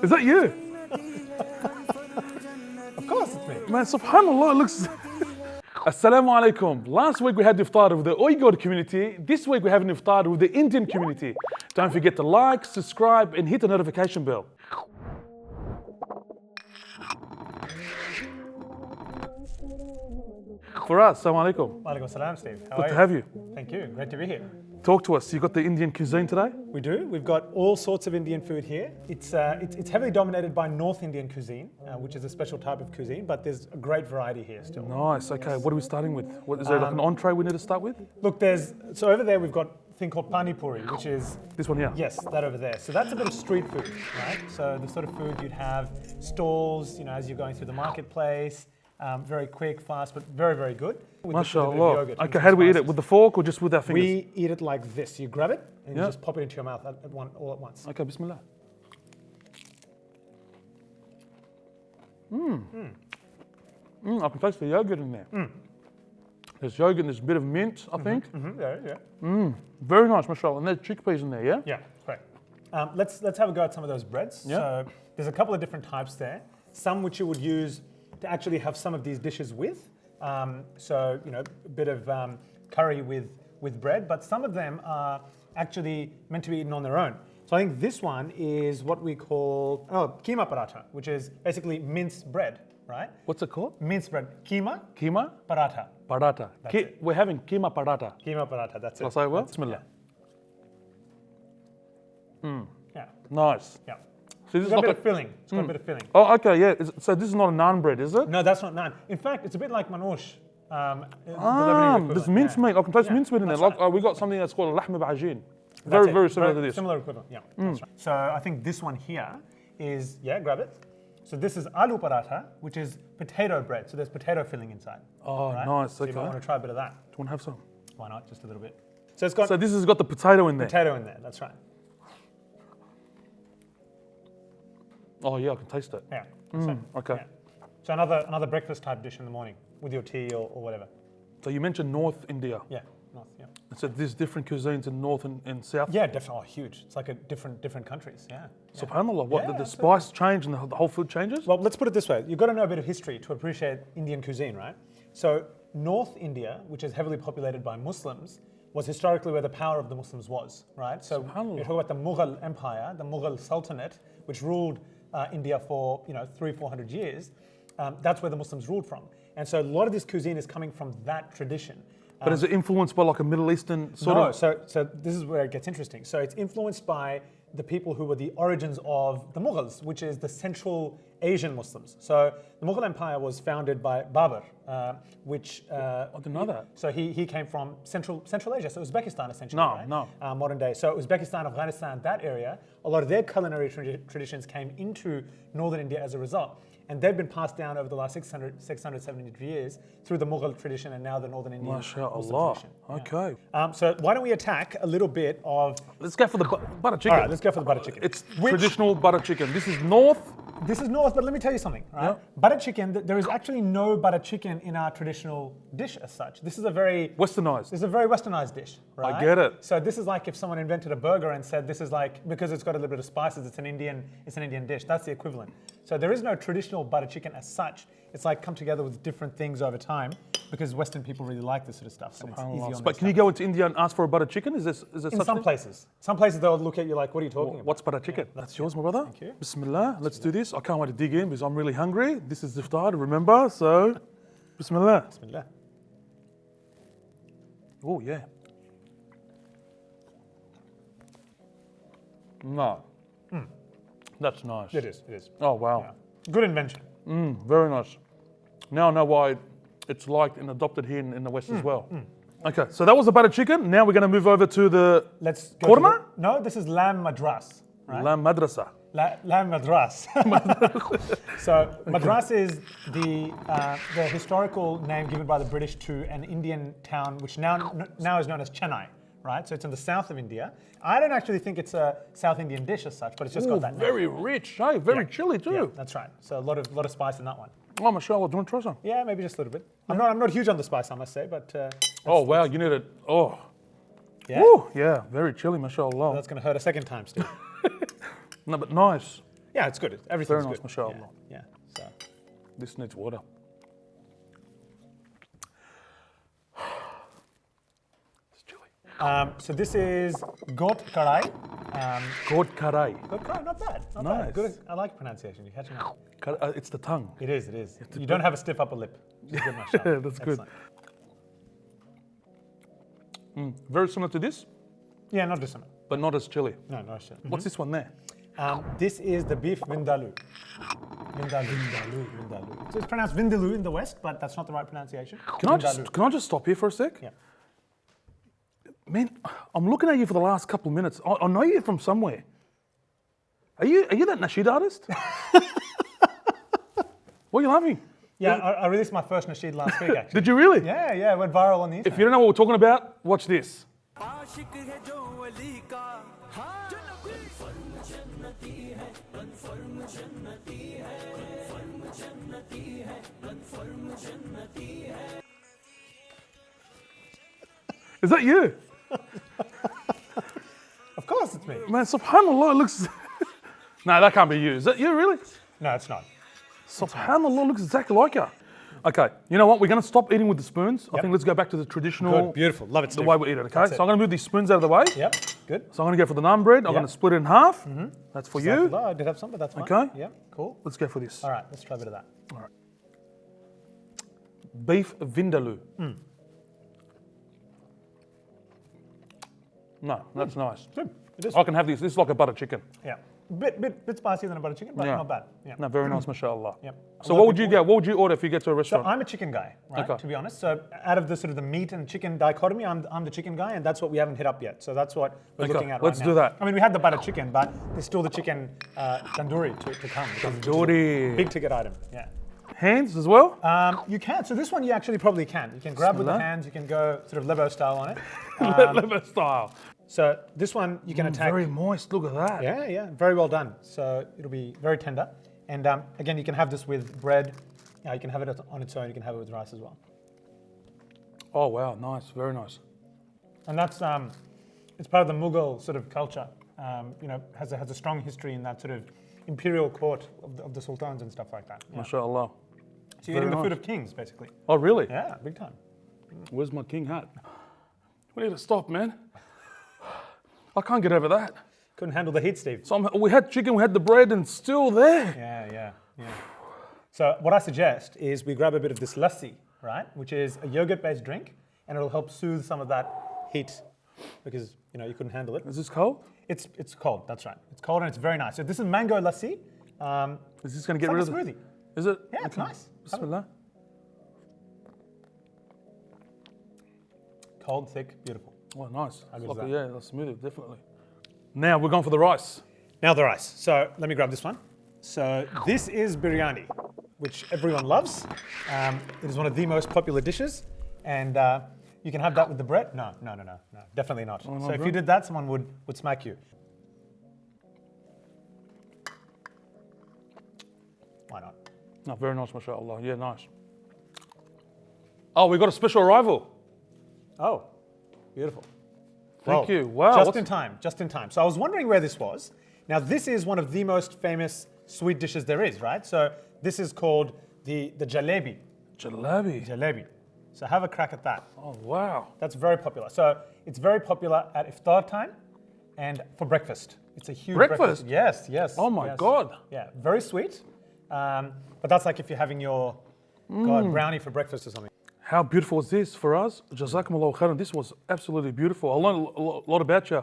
Is that you? Of course it's me. Man, subhanAllah, it looks... Assalamu alaikum. Last week we had iftar with the Uyghur community. This week we're having iftar with the Indian community. Don't forget to like, subscribe and hit the notification bell. Faraz, assalamu alaikum. Walaikum salam, Steve. How Good are to you? have you. Thank you. Great to be here. Talk to us. You got the Indian cuisine today? We do. We've got all sorts of Indian food here. It's heavily dominated by North Indian cuisine, which is a special type of cuisine, but there's a great variety here still. Nice. Okay, what are we starting with? What, is there like an entree we need to start with? Look, so over there we've got a thing called PANIPURI, which is... This one here? Yes, that over there. So that's a bit of street food, right? So the sort of food you'd have stalls, as you're going through the marketplace. Very quick, fast, but very, very good. MashaAllah. Okay, how do we eat it? With the fork or just with our fingers? We eat it like this. You grab it and you just pop it into your mouth all at once. Okay, bismillah. I can taste the yogurt in there. There's yogurt and there's a bit of mint, I think. Yeah. Very nice, mashallah. And there's chickpeas in there, yeah? Yeah, great. Let's have a go at some of those breads. Yeah. So there's a couple of different types there. Some which you would use to actually have some of these dishes with. So, a bit of curry with bread, but some of them are actually meant to be eaten on their own. So I think this one is what we call, keema paratha, which is basically minced bread, right? What's it called? Minced bread. Keema Keema? paratha. Paratha. We're having keema paratha. Keema paratha, that's it. I'll say it well? Bismillah. Yeah. Nice. Yeah. So this It's is got a like bit of filling. It's got a bit of filling. Oh, okay, yeah. So this is not a naan bread, is it? No, that's not naan. In fact, it's a bit like manoush. There's mince meat. I can taste mince meat in there. that's Like, we got something that's called lahm b'ajin. Very similar to this. Similar equivalent, yeah. That's right. So I think this one here is, grab it. So this is aloo paratha, which is potato bread. So there's potato filling inside. Oh, right? nice. So Okay. you might want to try a bit of that. Do you want to have some? Why not? Just a little bit. So it's got So this has got the potato in there. potato in there. That's right. Oh yeah, I can taste it. Yeah. So, okay. yeah. So another breakfast type dish in the morning with your tea or whatever. So you mentioned North India. Yeah. North, yeah. So there's different cuisines in North and South. Yeah, definitely. Oh, huge. It's like a different countries. Yeah. SubhanAllah, what Yeah, the spice change and the whole food changes? Well, let's put it this way. You've got to know a bit of history to appreciate Indian cuisine, right? So North India, which is heavily populated by Muslims, was historically where the power of the Muslims was, right? So you talk about the Mughal Empire, the Mughal Sultanate, which ruled India for 300-400 years. That's where the Muslims ruled from. And so a lot of this cuisine is coming from that tradition. But is it influenced by like a Middle Eastern sort of? No, so this is where it gets interesting. So it's influenced by the people who were the origins of the Mughals, which is the Central Asian Muslims. So the Mughal Empire was founded by Babur, which... I didn't know that. So he came from Central Asia, so Uzbekistan essentially, No, right? no. Modern day. So Uzbekistan, Afghanistan, that area, a lot of their culinary traditions came into Northern India as a result. And they've been passed down over the last 600-700 years through the Mughal tradition and now the Northern Indian Muslim tradition. Okay. So why don't we attack a little bit of... Let's go for the butter chicken. All right, let's go for the butter chicken. It's traditional butter chicken. This is North. This is North, but let me tell you something, right? Yeah. Butter chicken, there is actually no butter chicken in our traditional dish as such. This is a very... Westernized. This is a very westernized dish, right? I get it. So this is like if someone invented a burger and said this is like, because it's got a little bit of spices, it's an Indian dish. That's the equivalent. So there is no traditional butter chicken as such. It's like come together with different things over time because Western people really like this sort of stuff. And it's easy on But can you go into India and ask for a butter chicken? Is this in such some thing? places. Some places they'll look at you like, what are you talking about? What's butter chicken? That's yours, my brother. Thank you. Bismillah. Let's do this. I can't wait to dig in because I'm really hungry. This is iftar, remember? So, Bismillah. Bismillah. Oh, yeah. No. That's nice. It is. Oh, wow. Yeah. Good invention. Very nice. Now I know why it's liked and adopted here in the West as well. Okay, so that was the butter chicken. Now we're going to move over to the Let's go korma? No, this is lamb madras. Right? Lamb madrasa. Lamb madras. So madras is the historical name given by the British to an Indian town which now is known as Chennai. Right, so it's in the south of India. I don't actually think it's a South Indian dish as such, but it's just got that name. Very rich, hey? Very chilly too. Yeah, that's right. So a lot of spice in that one. Oh, mashallah, do you want to try some? Yeah, maybe just a little bit. I'm not huge on the spice, I must say, but. Oh, wow, you need it. Oh, Yeah. Ooh, yeah, very chilly, mashallah. That's going to hurt a second time, Steve. No, but nice. Yeah, it's good. Everything's Very nice, good. mashallah. Yeah. So. This needs water. It's chilly. So this is got karahi. Got karahi. Got karahi, not bad. Not Nice. bad. Good. I like pronunciation. You're catching up. It's the tongue. It is. It is. You don't have a stiff upper lip. Which is good, mashallah. That's good. Excellent. Very similar to this, Yeah, not dissimilar. but not as chilly. No, no shit. What's this one there? This is the beef vindaloo. Vindaloo. So it's pronounced vindaloo in the West, but that's not the right pronunciation. Can I just stop here for a sec? Yeah. Man, I'm looking at you for the last couple of minutes. I know you from somewhere. Are you that nasheed artist? What are you laughing? Yeah, I released my first nasheed last week, actually. Did you really? Yeah, it went viral on the internet. If you don't know what we're talking about, watch this. Is that you? Of course it's me. Man, subhanAllah, it looks... No, that can't be you. Is that you, really? No, it's not. SubhanAllah, looks exactly like her. Okay, you know what? We're going to stop eating with the spoons. I think let's go back to the traditional... Good, beautiful. Love it, The Steve. way we eat it, okay? That's So I'm going to move these spoons out of the way. Yep, good. So I'm going to go for the naan bread. I'm going to split it in half. That's for you. I did have some, but that's fine. Okay. Yep, cool. Let's go for this. All right, let's try a bit of that. All right. Beef vindaloo. No, that's nice. Good. It is. I can have this. This is like a butter chicken. Yeah. Bit spicier than a butter chicken, but Yeah. not bad. Yeah. No, very nice, mashallah. Yep. So what would you get? What would you order if you get to a So restaurant? I'm a chicken guy, right? Okay. To be honest. So out of the sort of the meat and chicken dichotomy, I'm the chicken guy, and that's what we haven't hit up yet. So that's what we're Okay, looking at let's right now. do that. I mean, we had the butter chicken, but there's still the chicken tandoori to come. which is a Tandoori. Big ticket item. Yeah. Hands as well? You can. So this one you actually probably can. You can grab with the Bismillah. hands. You can go sort of Lebo style on it. Liver style. So this one you can attack. Very moist. Look at that. Yeah, very well done. So it'll be very tender. And again, you can have this with bread. You can have it on its own. You can have it with rice as well. Oh, wow. Nice. Very nice. And that's it's part of the Mughal sort of culture. Has a strong history in that sort of imperial court of the sultans and stuff like that. Yeah. Mashallah. So you're eating very the food nice. of kings, basically. Oh, really? Yeah, big time. Where's my king hat? We need to stop, man. I can't get over that. Couldn't handle the heat, Steve. So we had chicken, we had the bread, and still there. Yeah. So what I suggest is we grab a bit of this lassi, right, which is a yogurt-based drink, and it'll help soothe some of that heat because you couldn't handle it. Is this cold? It's cold. That's right. It's cold and it's very nice. So this is mango lassi. Is this going to It's get like rid a of smoothie. Is it? Yeah, it's nice. Bismillah. Cold, thick, beautiful. Oh, nice. How good Like is that? yeah, that's smoothie, definitely. Now we're going for the rice. Now the rice. So let me grab this one. So this is biryani, which everyone loves. It is one of the most popular dishes, and you can have that with the bread. No, definitely not. Oh, no, so if bro. you did that, someone would smack you. Why not? No, very nice, mashallah. Yeah, nice. Oh, we got a special arrival. Oh, beautiful. Thank Well, you. Wow. Just what's- in time, just in time. So I was wondering where this was. Now this is one of the most famous sweet dishes there is, right? So this is called the jalebi. Jalebi. Jalebi. So have a crack at that. Oh, wow. That's very popular. So it's very popular at iftar time and for breakfast. It's a huge Breakfast? Yes. Oh my yes. God. Yeah, very sweet. But that's like if you're having your brownie for breakfast or something. How beautiful is this for us? Jazakumullahu khairan. This was absolutely beautiful. I learned a lot about you.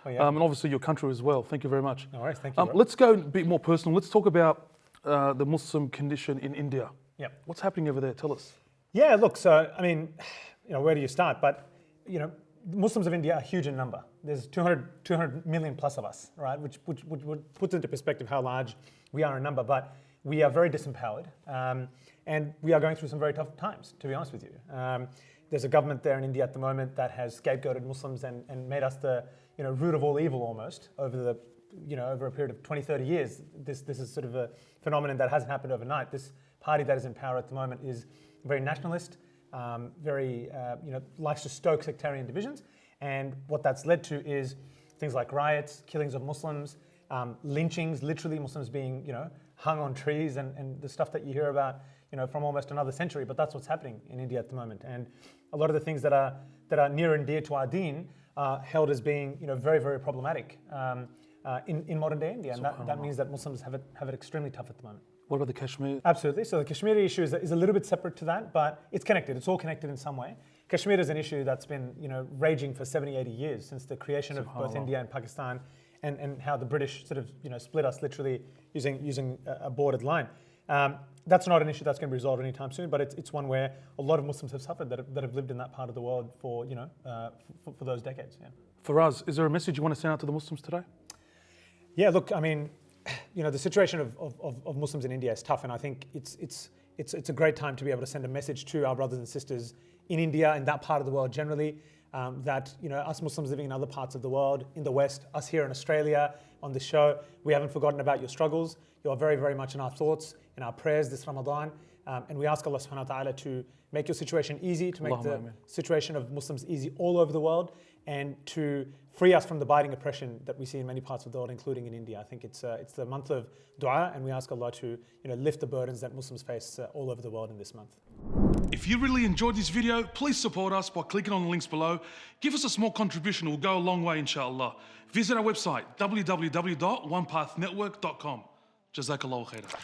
Oh, yeah. And obviously your country as well. Thank you very much. No worries, thank you, bro. Let's go a bit more personal. Let's talk about the Muslim condition in India. Yep. What's happening over there? Tell us. Yeah, look, so, I mean, where do you start? But, Muslims of India are huge in number. There's 200 million plus of us, right? Which puts into perspective how large we are in number. But we are very disempowered. And we are going through some very tough times, to be honest with you. There's a government there in India at the moment that has scapegoated Muslims and made us the root of all evil almost over over a period of 20, 30 years. This is sort of a phenomenon that hasn't happened overnight. This party that is in power at the moment is very nationalist, very likes to stoke sectarian divisions, And what that's led to is things like riots, killings of Muslims, lynchings, literally Muslims being, hung on trees, and the stuff that you hear about, from almost another century. But that's what's happening in India at the moment. And a lot of the things that are near and dear to our deen are held as being, very, very problematic in modern day India. And that means that Muslims have it extremely tough at the moment. What about the Kashmir? Absolutely. So the Kashmiri issue is a little bit separate to that, but it's connected. It's all connected in some way. Kashmir is an issue that's been, raging for 70, 80 years since the creation of both India and Pakistan, and how the British sort of, split us literally using a bordered line. That's not an issue that's going to be resolved anytime soon, but it's one where a lot of Muslims have suffered that have lived in that part of the world for, for those decades. Yeah. Faraz, is there a message you want to send out to the Muslims today? Yeah, look, I mean, the situation of Muslims in India is tough, and I think it's a great time to be able to send a message to our brothers and sisters in India and that part of the world generally, that us Muslims living in other parts of the world, in the West, us here in Australia on this show, we haven't forgotten about your struggles. You are very, very much in our thoughts, in our prayers this Ramadan, and we ask Allah subhanahu wa ta'ala to make your situation easy, to make the situation of Muslims easy all over the world, and to free us from the biting oppression that we see in many parts of the world, including in India. I think it's the month of dua, and we ask Allah to lift the burdens that Muslims face all over the world in this month. If you really enjoyed this video, please support us by clicking on the links below. Give us a small contribution, it will go a long way, inshallah. Visit our website, www.onepathnetwork.com. Jazakallahu khairan.